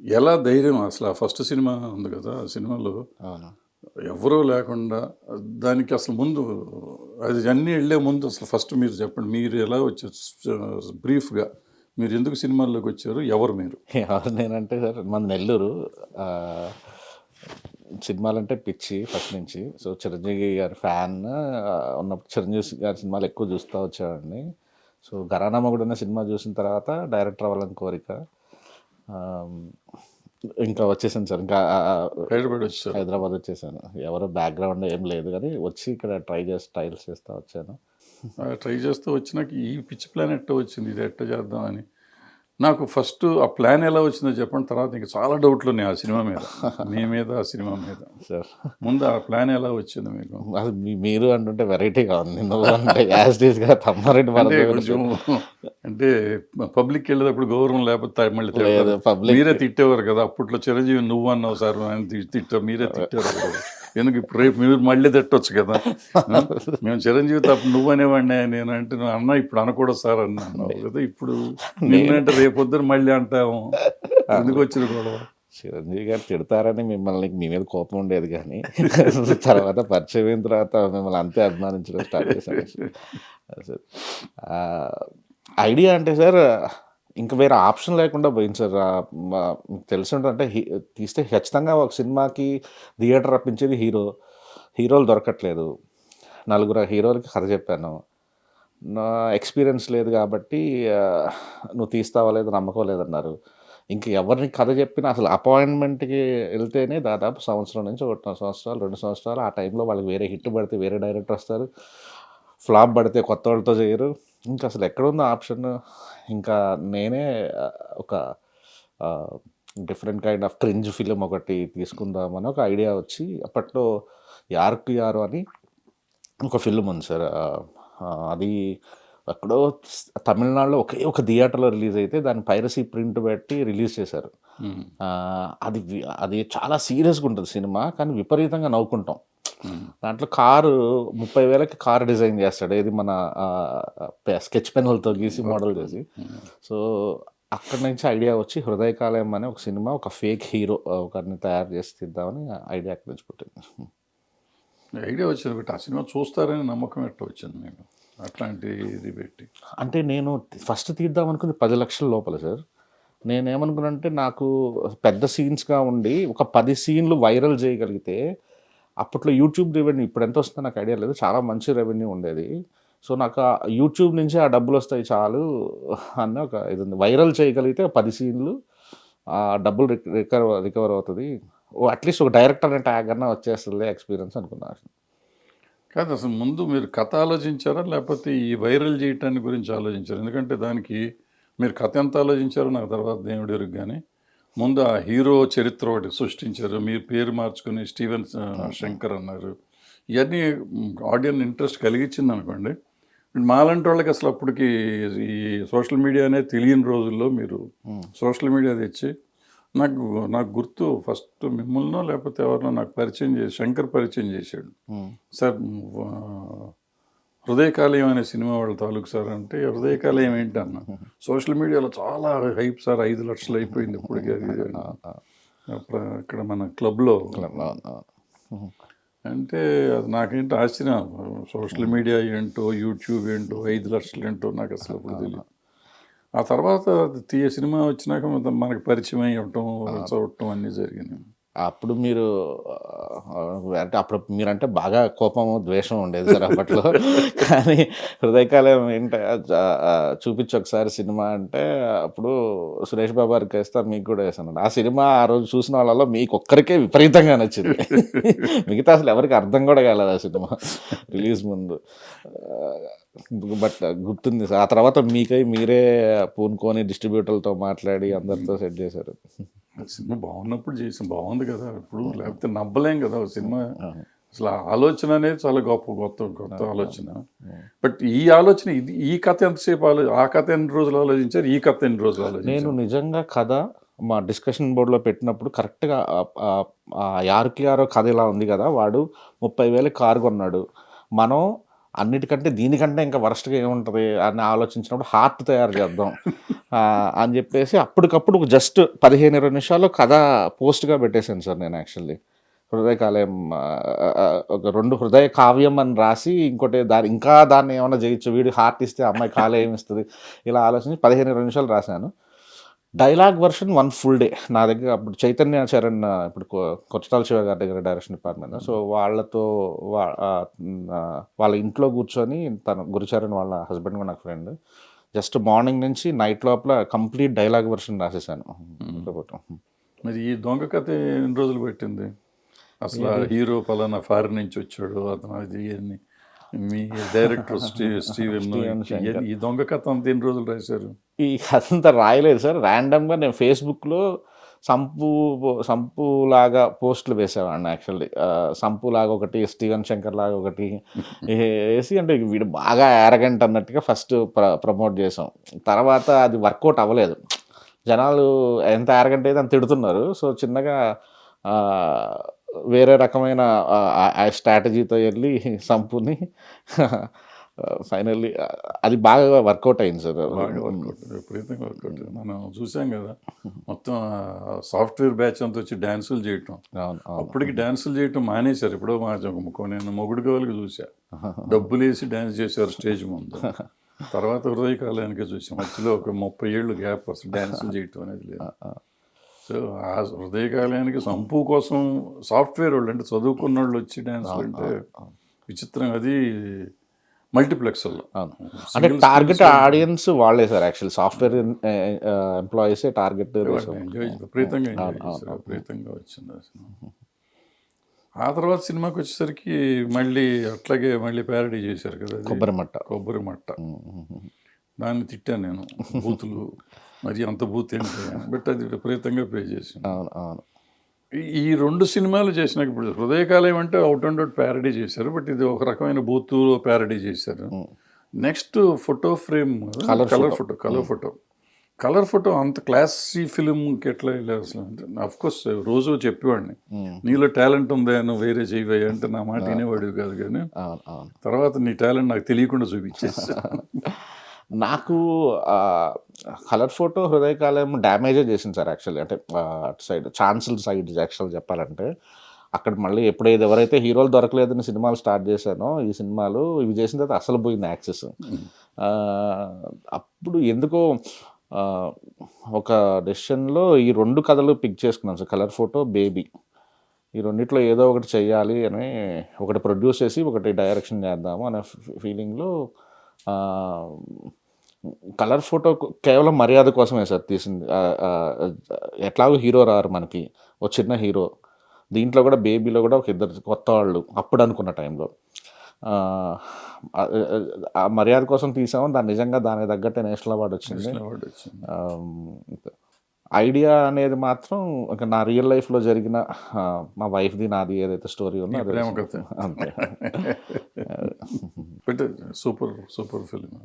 ఎలా ధైర్యం అసలు ఆ ఫస్ట్ సినిమా ఉంది కదా, ఆ సినిమాలో అవును. ఎవరూ లేకుండా దానికి అసలు ముందు అది అన్నీ వెళ్ళే ముందు అసలు ఫస్ట్ మీరు చెప్పండి, మీరు ఎలా వచ్చారు బ్రీఫ్గా, మీరు ఎందుకు సినిమాల్లోకి వచ్చారు, ఎవరు మీరు? ఎవరు నేనంటే సార్ మన నెల్లూరు. ఆహ్, సినిమాలంటే పిచ్చి ఫస్ట్ నుంచి. సో, చిరంజీవి గారి ఫ్యాన్ ఉన్నప్పుడు చిరంజీవి గారి సినిమాలు ఎక్కువ చూస్తా వచ్చేవాడిని. సో, 'ఘరానా మొగుడు' అనే సినిమా చూసిన తర్వాత డైరెక్టర్ అవ్వాలని కోరిక. ఆహ్, ఇంకా వచ్చేసాను సార్. ఇంకా హైదరాబాద్ వచ్చారు. హైదరాబాద్ వచ్చేసాను. ఎవరు బ్యాక్‌గ్రౌండ్ ఏం లేదు గానీ వచ్చి ఇక్కడ ట్రయల్స్ చేస్తా వచ్చాను. ట్రై చేస్తూ వచ్చినాక ఈ పిచ్ ప్లాన్ ఎట్ట వచ్చింది, ఇది ఎట్ట చేద్దామని? నాకు ఫస్ట్ ఆ ప్లాన్ ఎలా వచ్చిందో చెప్పండి, తర్వాత ఇంకా చాలా డౌట్లు ఉన్నాయి ఆ సినిమా మీద, మీ మీద, ఆ సినిమా మీద. సార్ ముందు ఆ ప్లాన్ ఎలా వచ్చింది మీకు? అసలు మీరు అంటుంటే వెరైటీగా ఉంది. నువ్వు అంటే యాజ్ డీస్గా తమ్మారెడ్డి అంటే భరత్ కొంచెం అంటే పబ్లిక్ వెళ్ళేటప్పుడు గౌరవం లేకపోతే మళ్ళీ లేదు తిడతారు. పబ్లిక్ మీరే తిట్టేవారు కదా అప్పట్లో, చిరంజీవి నువ్వు అన్నావు సార్ అని తిట్టావు, మీరే తిట్టారు కదా. ఎందుకు ఇప్పుడు రేపు మీరు మళ్ళీ తిట్టొచ్చు కదా. మేము చిరంజీవి తప్ప నువ్వు అనేవాడిని, నేను అంటే నువ్వు అన్నా ఇప్పుడు అనకూడదు సార్ అన్నావు కదా. ఇప్పుడు నిన్నంటే రేపొద్దున మళ్ళీ అంటాము, ఎందుకు వచ్చిన గొడవ? చిరంజీవి గారు తిడతారని మిమ్మల్ని మీ మీద కోపం ఉండేది కానీ తర్వాత పరిచయం అయిన తర్వాత మిమ్మల్ని అంతే అభిమానించడం స్టార్ట్ చేశాను సార్. ఐడియా అంటే సార్ ఇంకా వేరే ఆప్షన్ లేకుండా పోయింది సార్. మీకు తెలిసి ఉంటుంది అంటే తీస్తే ఖచ్చితంగా ఒక సినిమాకి థియేటర్ రప్పించేది హీరోలు దొరకట్లేదు. నలుగురు హీరోలకి కథ చెప్పాను. నా ఎక్స్పీరియన్స్ లేదు కాబట్టి నువ్వు తీస్తావా లేదు నమ్మకం లేదన్నారు. ఇంక ఎవరిని కథ చెప్పినా అసలు అపాయింట్మెంట్కి వెళ్తేనే దాదాపు సంవత్సరం నుంచి 1.5 సంవత్సరాలు 2 సంవత్సరాలు. ఆ టైంలో వాళ్ళకి వేరే హిట్ పడితే వేరే డైరెక్టర్ వస్తారు, ఫ్లాప్ పడితే కొత్త వాళ్ళతో చేయరు. ఇంకా అసలు ఎక్కడుందో ఆప్షన్. ఇంకా నేనే ఒక different kind of cringe film ఒకటి తీసుకుందామని ఒక ఐడియా వచ్చి, అప్పట్లో యార్కు యారు అని ఒక ఫిల్మ్ ఉంది సార్. అది ఎక్కడో తమిళనాడులో ఒక థియేటర్లో రిలీజ్ అయితే దాని పైరసీ ప్రింట్ పెట్టి రిలీజ్ చేశారు. అది చాలా సీరియస్గా ఉంటుంది సినిమా, కానీ విపరీతంగా నవ్వుకుంటాం. దాంట్లో 30,000కి కారు డిజైన్ చేస్తాడు, ఇది మన స్కెచ్ పెన్నులతో గీసి మోడల్ చేసి. సో అక్కడి నుంచి ఐడియా వచ్చి హృదయకాలయం అనే ఒక సినిమా, ఒక ఫేక్ హీరో ఒకరిని తయారు చేసి తీద్దామని ఐడియా అక్కడి నుంచి పుట్టింది. ఐడియా వచ్చింది బట్టి ఆ సినిమా చూస్తారని నమ్మకం ఎట్లా వచ్చింది మీకు అట్లాంటి ఇది పెట్టి? అంటే నేను ఫస్ట్ తీద్దాం అనుకుంది 10 లక్షల లోపల సార్. నేనేమనుకున్నానంటే నాకు పెద్ద సీన్స్గా ఉండి ఒక 10 సీన్లు వైరల్ చేయగలిగితే, అప్పట్లో యూట్యూబ్ రెవెన్యూ ఇప్పుడు ఎంత వస్తుందో నాకు ఐడియా లేదు, చాలా మంచి రెవెన్యూ ఉండేది. సో నాకు ఆ యూట్యూబ్ నుంచి ఆ డబ్బులు వస్తాయి చాలు అన్న ఒక ఇది ఉంది. వైరల్ చేయగలిగితే 10 సీన్లు ఆ డబ్బులు రికవర్ అవుతుంది, అట్లీస్ట్ ఒక డైరెక్టర్ అనే ట్యాగ్ అన్నా వచ్చేస్తుంది ఎక్స్పీరియన్స్ అనుకున్నాను. కాదు, అసలు ముందు మీరు కథ ఆలోచించారా లేకపోతే ఈ వైరల్ చేయటాన్ని గురించి ఆలోచించారు? ఎందుకంటే దానికి మీరు కథ ఎంత ఆలోచించారో నాకు తర్వాత దేవుడి ఎరుగు, కానీ ముందు ఆ హీరో చరిత్ర ఒకటి సృష్టించారు, మీరు పేరు మార్చుకుని స్టీవెన్ శంకర్ అన్నారు. ఇవన్నీ ఆడియన్స్ ఇంట్రెస్ట్ కలిగించింది అనుకోండి. మాలాంటి వాళ్ళకి అసలు అప్పటికి ఈ సోషల్ మీడియా అనేది తెలియని రోజుల్లో మీరు సోషల్ మీడియా తెచ్చి, నాకు గుర్తు ఫస్ట్ మిమ్మల్నో లేకపోతే ఎవరినో నాకు పరిచయం చేసి శంకర్ పరిచయం చేశాడు. సార్ హృదయకాలయం అనే సినిమా వాళ్ళ తాలూకు సార్ అంటే, హృదయకాలయం ఏంటి అన్న, సోషల్ మీడియాలో చాలా హైప్ సార్, 5 లక్షలు అయిపోయింది ఇప్పటికి అది ఇక్కడ మన క్లబ్లో అంటే. అది నాకేంటో ఆశ్చర్యం, సోషల్ మీడియా ఏంటో యూట్యూబ్ ఏంటో 5 లక్షలు ఏంటో నాకు అసలు అప్పుడు తెలియదు. ఆ తర్వాత సినిమా వచ్చినాక మనకు పరిచయం అయ్యటం చూడటం అన్నీ జరిగింది. అప్పుడు మీరు అంటే అప్పుడు మీరంటే బాగా కోపము ద్వేషం ఉండేది సార్ అప్పట్లో. కానీ హృదయకాలయం ఏంట చూపించి ఒకసారి సినిమా అంటే, అప్పుడు సురేష్ బాబు గారికి వేస్తా మీకు కూడా వేసాను. ఆ సినిమా ఆ రోజు చూసిన వాళ్ళలో మీకు ఒక్కరికే విపరీతంగా నచ్చింది, మిగతా అసలు ఎవరికి అర్థం కూడా కాలేదు ఆ సినిమా రిలీజ్ ముందు. బట్ గుర్తుంది సార్. ఆ తర్వాత మీరే పూనుకొని డిస్ట్రిబ్యూటర్లతో మాట్లాడి అందరితో సెట్ చేశారు. సినిమా బాగున్నప్పుడు చేసి బాగుంది కదా, ఇప్పుడు లేకపోతే నమ్మలేం కదా సినిమా. అసలు ఆలోచన అనేది చాలా కొత్త ఆలోచన. బట్ ఈ ఆలోచన ఈ కథ ఎంతసేపు ఆ కథ ఎన్ని రోజులు ఆలోచించారు, ఈ కథ ఎన్ని రోజులు ఆలోచించారు? నేను నిజంగా కథ మా డిస్కషన్ బోర్డులో పెట్టినప్పుడు కరెక్ట్గా యార్కి యారో కథ ఇలా ఉంది కదా, వాడు 30,000 కారు కొన్నాడు, మనం అన్నిటికంటే దీనికంటే ఇంకా వరస్ట్గా ఏముంటుంది అని ఆలోచించినప్పుడు హార్ట్ తయారు చేద్దాం అని చెప్పేసి అప్పటికప్పుడు జస్ట్ 15-20 నిమిషాల్లో కథ పోస్ట్గా పెట్టేశాను సార్ నేను యాక్చువల్లీ. హృదయకాలయం ఒక 2 హృదయ కావ్యం అని రాసి ఇంకోటి దాన్ని ఏమైనా చేయొచ్చు, వీడి హార్ట్ ఇస్తే అమ్మాయి కాలేయం ఇస్తుంది, ఇలా ఆలోచించి 15-20 నిమిషాలు రాశాను. డైలాగ్ వర్షన్ 1 full day నా దగ్గర. అప్పుడు చైతన్య చరణ్ ఇప్పుడు కొత్తటాల శివ గారి దగ్గర డైరెక్షన్ డిపార్ట్మెంట్. సో వాళ్ళతో వాళ్ళ ఇంట్లో కూర్చొని తను గురుచరణ్ వాళ్ళ హస్బెండ్ కూడా నాకు ఫ్రెండ్, జస్ట్ మార్నింగ్ నుంచి నైట్ లోపల కంప్లీట్ డైలాగ్ వర్షన్ రాసేసాను. మరి ఈ దొంగ కథ ఎన్ని రోజులు పెట్టింది అసలు? ఆ హీరో పలానా ఫారిన్ నుంచి వచ్చాడు అతను, అది అని మీ డైరెక్టర్ స్టీవెన్ ఈ దొంగ కథ అంతా ఎన్ని రోజులు రాశారు? ఈ కథ అంతా రాయలేదు సార్, ర్యాండమ్గా నేను ఫేస్బుక్లో సంపులాగా పోస్టులు వేసేవాడిని యాక్చువల్లీ. సంపులాగా ఒకటి, స్టీవెన్ శంకర్ లాగా ఒకటి వేసి, అంటే వీడు బాగా యారగెంట్ అన్నట్టుగా ఫస్ట్ ప్రమోట్ చేసాం. తర్వాత అది వర్కౌట్ అవ్వలేదు, జనాలు ఎంత యారగెంట్ అయితే అంత తిడుతున్నారు. సో చిన్నగా వేరే రకమైన స్ట్రాటజీతో వెళ్ళి సంపుని ఫైనల్లీ అది బాగా వర్కౌట్ అయింది సార్. బాగా వర్కౌట్, విపరీతంగా వర్కౌట్. మనం చూసాం కదా, మొత్తం సాఫ్ట్వేర్ బ్యాచ్ అంతా వచ్చి డ్యాన్సులు చేయటం. అప్పటికి డ్యాన్సులు చేయటం మానేశారు. ఇప్పుడు నేను మొగుడు గోళ్ళకి చూసా, డబ్బులు వేసి డ్యాన్స్ చేశారు స్టేజ్ ముందు. తర్వాత హృదయకాలానికి చూసాం, మధ్యలో ఒక 30 ఏళ్ళు గ్యాప్, అసలు డ్యాన్సులు చేయటం అనేది లేదు. సో ఆ హృదయకాలానికి సంపు కోసం సాఫ్ట్వేర్ వాళ్ళు, అంటే చదువుకున్న వాళ్ళు వచ్చి డ్యాన్సులు అంటే విచిత్రం. అది మల్టీప్లెక్స్లో అంటే టార్గెట్ ఆడియన్స్ వాళ్ళే సార్ యాక్చువల్లీ, సాఫ్ట్వేర్ ఎంప్లాయీసే టార్గెట్. విపరీతంగా వచ్చింది అసలు. ఆ తర్వాత సినిమాకి వచ్చేసరికి మళ్ళీ ప్యారడీ చేశారు కదా, కొబ్బరి మట్ట. దాన్ని తిట్టాను నేను, బూతులు మరి అంత బూత్ ఏంటి, బట్ అది విపరీతంగా పే చేసింది. ఈ 2 సినిమాలు చేసినాక, ఇప్పుడు హృదయకాలం అంటే అవుట్ అండ్ అవుట్ ప్యారడీ చేశారు, బట్ ఇది ఒక రకమైన బూత్ ప్యారడీ చేశారు. Next photo frame, colour photo అంత క్లాసీ ఫిలింకి ఎట్లా వెళ్ళారు అసలు? అంటే అఫ్ కోర్స్ రోజు చెప్పేవాడిని, నీలో టాలెంట్ ఉందా, నువ్వు వేరే చేయవయ్యా అంటే నా మాట వినేవాడివి కాదు. కానీ తర్వాత నీ టాలెంట్ నాకు తెలియకుండా చూపించేసి నాకు కలర్ ఫోటో హృదయకాలం డ్యామేజే చేసింది సార్ యాక్చువల్లీ. అంటే అటు సైడ్ ఛాన్సుల్ సైడ్ యాక్చువల్ చెప్పాలంటే, అక్కడ మళ్ళీ ఎవరైతే హీరోలు దొరకలేదని సినిమాలు స్టార్ట్ చేశానో, ఈ సినిమాలు ఇవి చేసిన తర్వాత అసలు పోయింది యాక్సెస్. అప్పుడు ఎందుకో ఒక డెసిషన్లో ఈ 2 కథలు పిక్ చేసుకున్నాను సార్, కలర్ ఫోటో, బేబీ. ఈ రెండిట్లో ఏదో ఒకటి చెయ్యాలి అని, ఒకటి ప్రొడ్యూస్ చేసి ఒకటి డైరెక్షన్ చేద్దాము అనే ఫీలింగ్లో కలర్ ఫోటో కేవలం మర్యాద కోసమే సార్ తీసింది. ఎట్లాగో హీరో రారు మనకి, ఒక చిన్న హీరో. దీంట్లో కూడా బేబీలో కూడా ఒక 2 కొత్త వాళ్ళు అప్పుడు అనుకున్న టైంలో. ఆ మర్యాద కోసం తీసాము, నిజంగా దానికి తగ్గట్టే నేషనల్ అవార్డు వచ్చింది. ఐడియా అనేది మాత్రం నా రియల్ లైఫ్లో జరిగిన మా వైఫ్ది నాది ఏదైతే స్టోరీ ఉందో అదే అంతే. Super film.